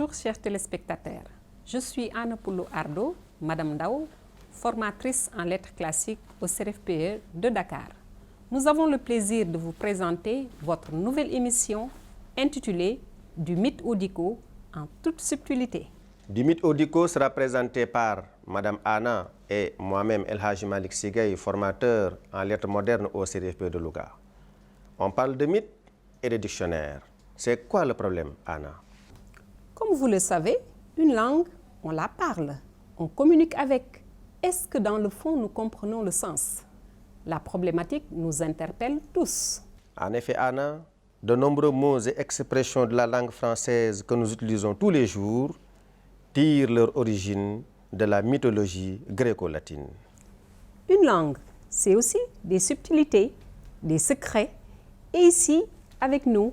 Bonjour chers téléspectateurs, je suis Anna Poulou Ardo, Madame Ndao, formatrice en lettres classiques au CRFPE de Dakar. Nous avons le plaisir de vous présenter votre nouvelle émission intitulée Du mythe au dico en toute subtilité. Du mythe au dico sera présenté par Madame Anna et moi-même El Hadji Malick Sy Gueye, formateur en lettres modernes au CRFPE de Louga. On parle de mythe et de dictionnaire. C'est quoi le problème, Anna? Comme vous le savez, une langue, on la parle, on communique avec. Est-ce que dans le fond, nous comprenons le sens? La problématique nous interpelle tous. En effet, Anna, de nombreux mots et expressions de la langue française que nous utilisons tous les jours tirent leur origine de la mythologie gréco-latine. Une langue, c'est aussi des subtilités, des secrets. Et ici, avec nous,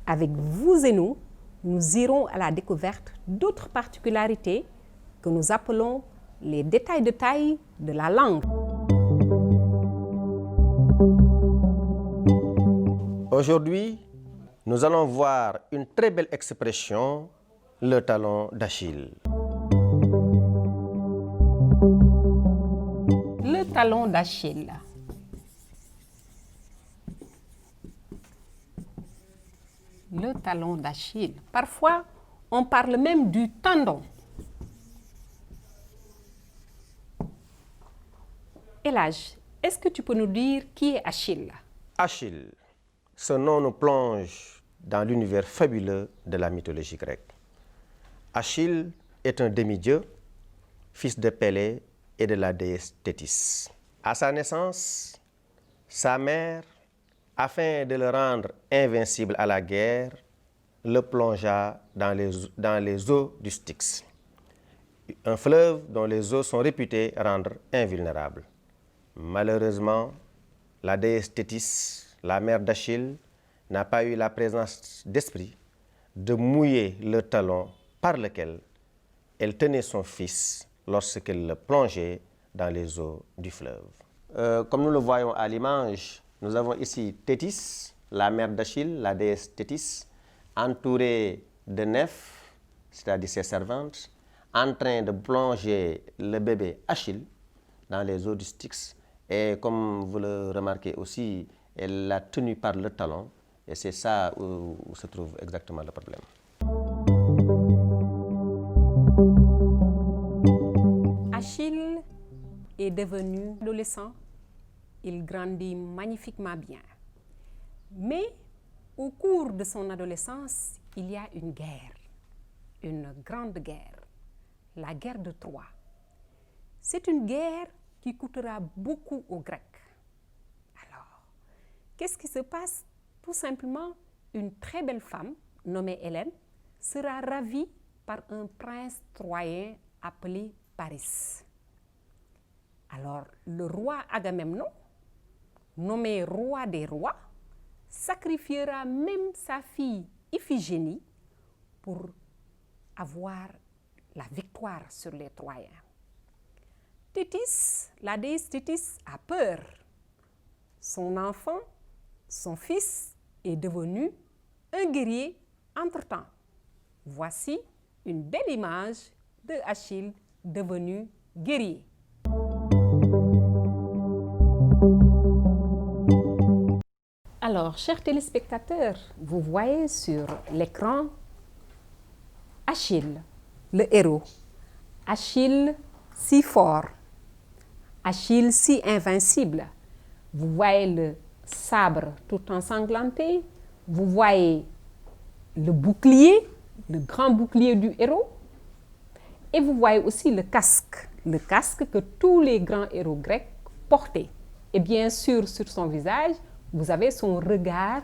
avec vous et nous irons à la découverte d'autres particularités que nous appelons les détails de taille de la langue. Aujourd'hui, nous allons voir une très belle expression, le talon d'Achille. Le talon d'Achille. Le talon d'Achille. Parfois, on parle même du tendon. Elhadj, est-ce que tu peux nous dire qui est Achille? Achille, ce nom nous plonge dans l'univers fabuleux de la mythologie grecque. Achille est un demi-dieu, fils de Pélée et de la déesse Thétis. À sa naissance, sa mère, afin de le rendre invincible à la guerre, le plongea dans les eaux du Styx, un fleuve dont les eaux sont réputées rendre invulnérable. Malheureusement, la déesse Thétis, la mère d'Achille, n'a pas eu la présence d'esprit de mouiller le talon par lequel elle tenait son fils lorsqu'elle le plongeait dans les eaux du fleuve. Comme nous le voyons à l'image, nous avons ici Thétis, la mère d'Achille, la déesse Thétis, entourée de nymphes, c'est-à-dire ses servantes, en train de plonger le bébé Achille dans les eaux du Styx. Et comme vous le remarquez aussi, elle l'a tenu par le talon. Et c'est ça où se trouve exactement le problème. Achille est devenu adolescent. Il grandit magnifiquement bien. Mais au cours de son adolescence, il y a une guerre, une grande guerre, la guerre de Troie. C'est une guerre qui coûtera beaucoup aux Grecs. Alors, qu'est-ce qui se passe? Tout simplement, une très belle femme, nommée Hélène, sera ravie par un prince troyen appelé Paris. Alors, le roi Agamemnon, nommé roi des rois, sacrifiera même sa fille Iphigénie pour avoir la victoire sur les Troyens. Thétis, la déesse Thétis, a peur. Son enfant, son fils, est devenu un guerrier entre-temps. Voici une belle image de Achille devenu guerrier. Alors, chers téléspectateurs, vous voyez sur l'écran Achille, le héros. Achille si fort, Achille si invincible. Vous voyez le sabre tout ensanglanté, vous voyez le bouclier, le grand bouclier du héros, et vous voyez aussi le casque que tous les grands héros grecs portaient. Et bien sûr, sur son visage, vous avez son regard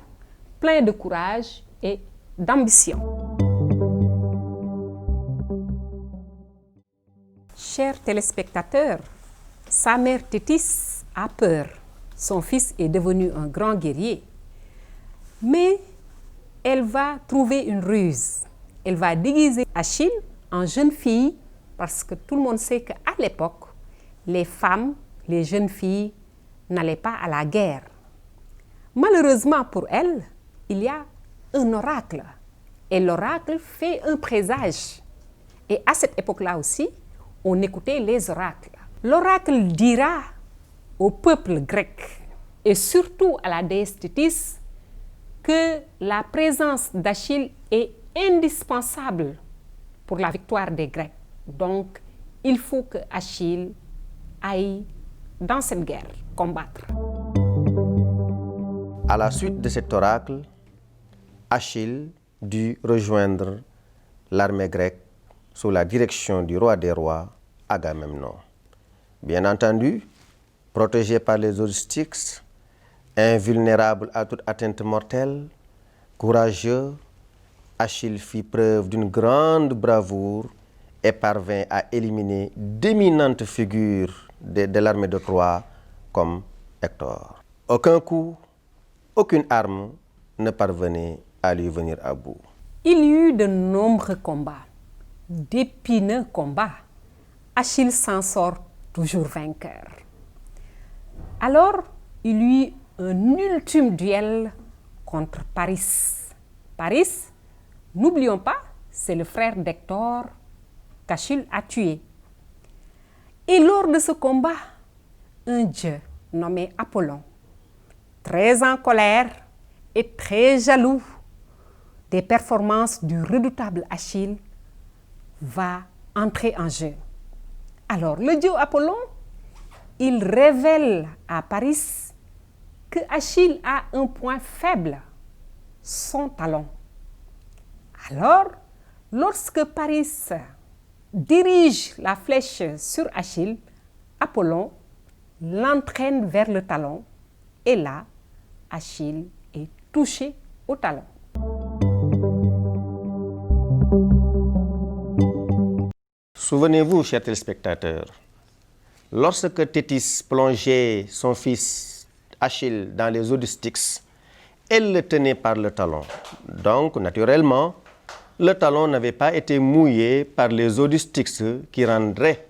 plein de courage et d'ambition. Chers téléspectateurs, sa mère Thétis a peur. Son fils est devenu un grand guerrier. Mais elle va trouver une ruse. Elle va déguiser Achille en jeune fille parce que tout le monde sait qu'à l'époque, les femmes, les jeunes filles n'allaient pas à la guerre. Malheureusement pour elle, il y a un oracle Et l'oracle fait un présage. Et à cette époque-là aussi, on écoutait les oracles. L'oracle dira au peuple grec et surtout à la déesse Thétis que la présence d'Achille est indispensable pour la victoire des Grecs. Donc, il faut que Achille aille dans cette guerre combattre. À la suite de cet oracle, Achille dut rejoindre l'armée grecque sous la direction du roi des rois, Agamemnon. Bien entendu, protégé par les Eurysticks, invulnérable à toute atteinte mortelle, courageux, Achille fit preuve d'une grande bravoure et parvint à éliminer d'éminentes figures de l'armée de Troie comme Hector. Aucun coup, aucune arme ne parvenait à lui venir à bout. Il y eut de nombreux combats, d'épineux combats. Achille s'en sort toujours vainqueur. Alors, il y eut un ultime duel contre Paris. Paris, n'oublions pas, c'est le frère d'Hector qu'Achille a tué. Et lors de ce combat, un dieu nommé Apollon, très en colère et très jaloux des performances du redoutable Achille, va entrer en jeu. Alors, le dieu Apollon, il révèle à Paris que Achille a un point faible, son talon. Alors, lorsque Paris dirige la flèche sur Achille, Apollon l'entraîne vers le talon et là, Achille est touché au talon. Souvenez-vous, chers téléspectateurs, lorsque Thétis plongeait son fils Achille dans les eaux du Styx, elle le tenait par le talon. Donc, naturellement, le talon n'avait pas été mouillé par les eaux du Styx qui rendraient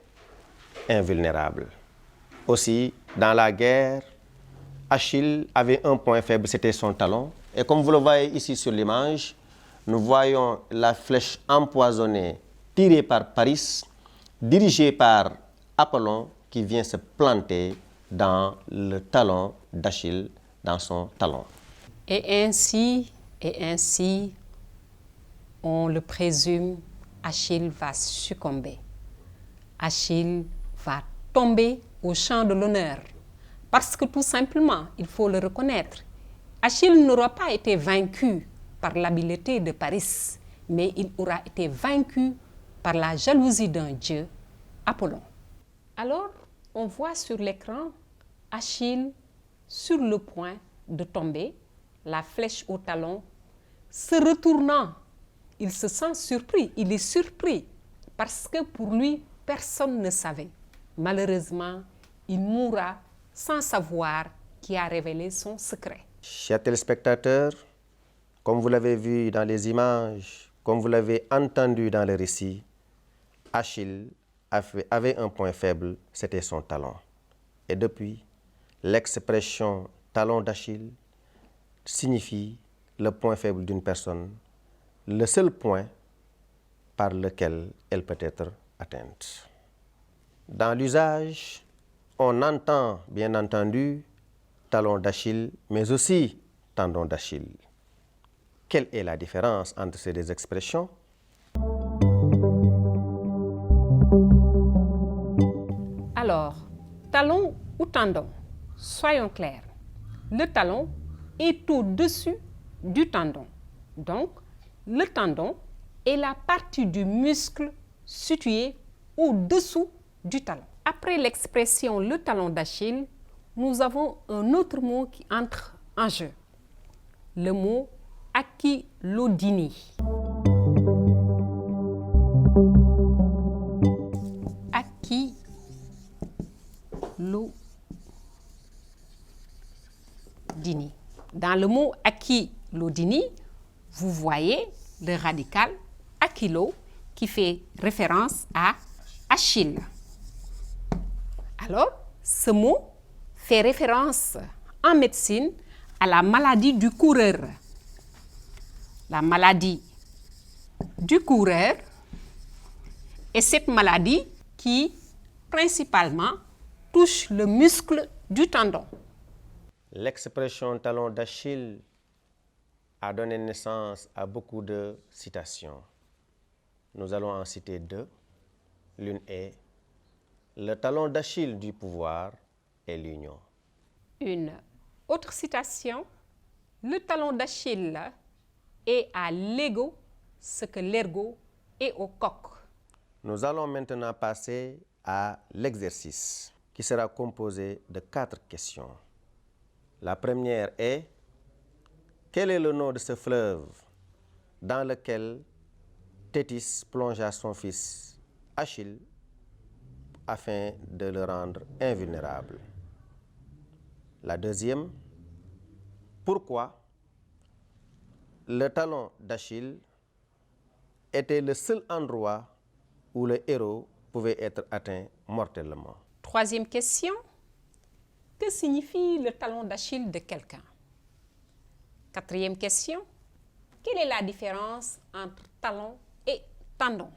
invulnérable. Aussi, dans la guerre, Achille avait un point faible, c'était son talon. Et comme vous le voyez ici sur l'image, nous voyons la flèche empoisonnée tirée par Paris, dirigée par Apollon, qui vient se planter dans le talon d'Achille, dans son talon. Et ainsi, on le présume, Achille va succomber. Achille va tomber au champ de l'honneur. Parce que tout simplement, il faut le reconnaître, Achille n'aura pas été vaincu par l'habileté de Paris, mais il aura été vaincu par la jalousie d'un dieu, Apollon. Alors, on voit sur l'écran Achille sur le point de tomber, la flèche au talon, se retournant. Il se sent surpris, il est surpris parce que pour lui, personne ne savait. Malheureusement, il mourra sans savoir qui a révélé son secret. Chers téléspectateurs, comme vous l'avez vu dans les images, comme vous l'avez entendu dans le récit, Achille avait un point faible, c'était son talon. Et depuis, l'expression talon d'Achille signifie le point faible d'une personne, le seul point par lequel elle peut être atteinte. Dans l'usage, on entend bien entendu talon d'Achille, mais aussi tendon d'Achille. Quelle est la différence entre ces deux expressions? Alors, talon ou tendon, soyons clairs. Le talon est au-dessus du tendon. Donc, le tendon est la partie du muscle située au-dessous du talon. Après l'expression le talon d'Achille, nous avons un autre mot qui entre en jeu. Le mot akylodynie. Akylodynie. Dans le mot akylodynie, vous voyez le radical akylo qui fait référence à Achille. Alors, ce mot fait référence en médecine à la maladie du coureur. La maladie du coureur est cette maladie qui, principalement, touche le muscle du tendon. L'expression talon d'Achille a donné naissance à beaucoup de citations. Nous allons en citer deux. L'une est « Le talon d'Achille du pouvoir est l'union ». Une autre citation, « Le talon d'Achille est à l'ego ce que l'ergot est au coq ». Nous allons maintenant passer à l'exercice qui sera composé de 4 questions. La première est « Quel est le nom de ce fleuve dans lequel Thétis plongea son fils Achille afin de le rendre invulnérable ?» La deuxième, pourquoi le talon d'Achille était le seul endroit où le héros pouvait être atteint mortellement. Troisième question, que signifie le talon d'Achille de quelqu'un? Quatrième question, quelle est la différence entre talon et tendon?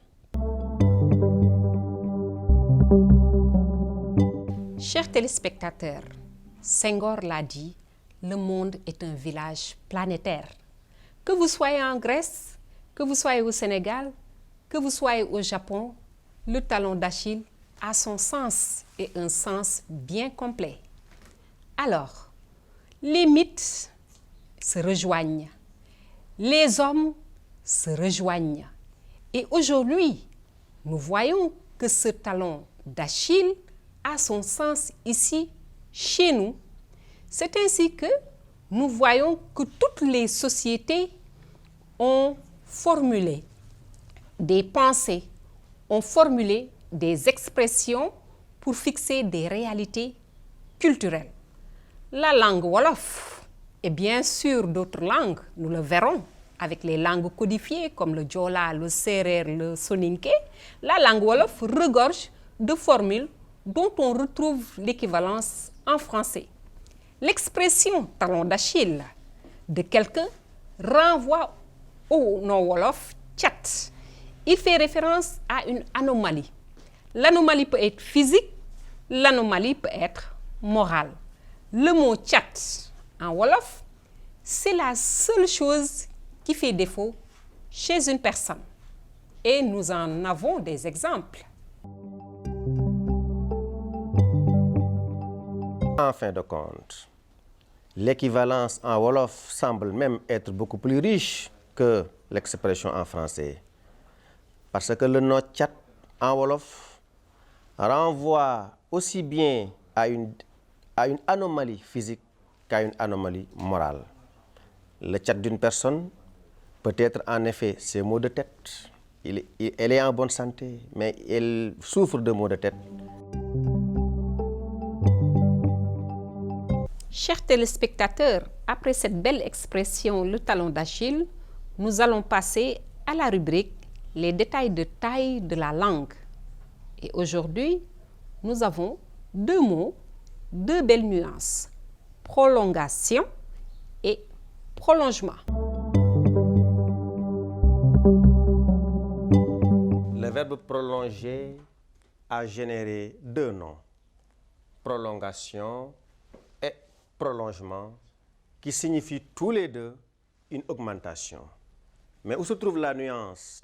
Chers téléspectateurs, Senghor l'a dit, le monde est un village planétaire. Que vous soyez en Grèce, que vous soyez au Sénégal, que vous soyez au Japon, le talon d'Achille a son sens et un sens bien complet. Alors, les mythes se rejoignent, les hommes se rejoignent. Et aujourd'hui, nous voyons que ce talon d'Achille a son sens ici, chez nous. C'est ainsi que nous voyons que toutes les sociétés ont formulé des pensées, ont formulé des expressions pour fixer des réalités culturelles. La langue wolof et bien sûr d'autres langues, nous le verrons avec les langues codifiées comme le Joola, le Serer, le Soninké. La langue wolof regorge de formules dont on retrouve l'équivalence en français. L'expression talon d'Achille de quelqu'un renvoie au nom wolof tchat. Il fait référence à une anomalie. L'anomalie peut être physique, l'anomalie peut être morale. Le mot tchat en wolof, c'est la seule chose qui fait défaut chez une personne. Et nous en avons des exemples. En fin de compte, l'équivalence en wolof semble même être beaucoup plus riche que l'expression en français. Parce que le nom tchat en wolof renvoie aussi bien à une anomalie physique qu'à une anomalie morale. Le tchat d'une personne peut être en effet ses maux de tête. Elle est en bonne santé, mais elle souffre de maux de tête. Chers téléspectateurs, après cette belle expression, le talon d'Achille, nous allons passer à la rubrique les détails de taille de la langue. Et aujourd'hui, nous avons 2 mots, 2 belles nuances, prolongation et prolongement. Le verbe prolonger a généré 2 noms, prolongation et prolongement, qui signifient tous les deux une augmentation. Mais où se trouve la nuance?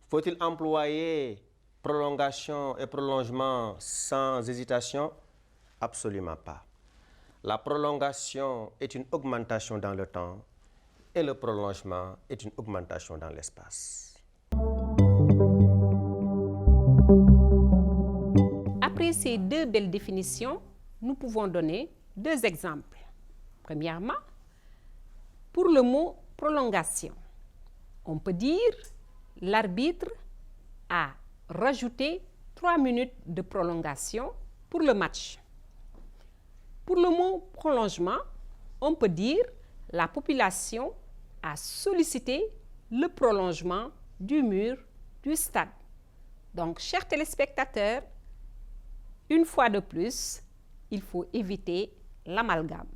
Faut-il employer prolongation et prolongement sans hésitation? Absolument pas. La prolongation est une augmentation dans le temps et le prolongement est une augmentation dans l'espace. Après ces 2 belles définitions, nous pouvons donner 2 exemples. Premièrement, pour le mot prolongation, on peut dire l'arbitre a rajouté 3 minutes de prolongation pour le match. Pour le mot prolongement, on peut dire la population a sollicité le prolongement du mur du stade. Donc, chers téléspectateurs, une fois de plus, il faut éviter l'amalgame.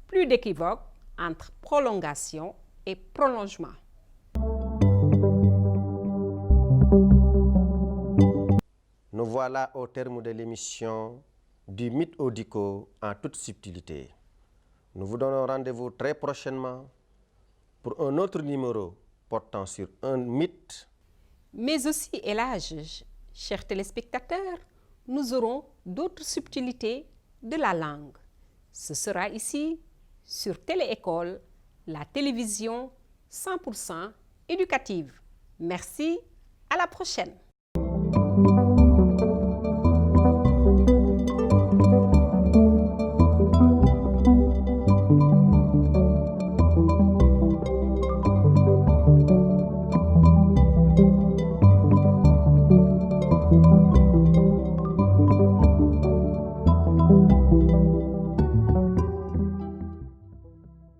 Plus d'équivoque entre prolongation et prolongement. Nous voilà au terme de l'émission du mythe au dico en toute subtilité. Nous vous donnons rendez-vous très prochainement pour un autre numéro portant sur un mythe. Mais aussi, El Hadj, chers téléspectateurs, nous aurons d'autres subtilités de la langue. Ce sera ici, sur Télé-École, la télévision 100% éducative. Merci, à la prochaine.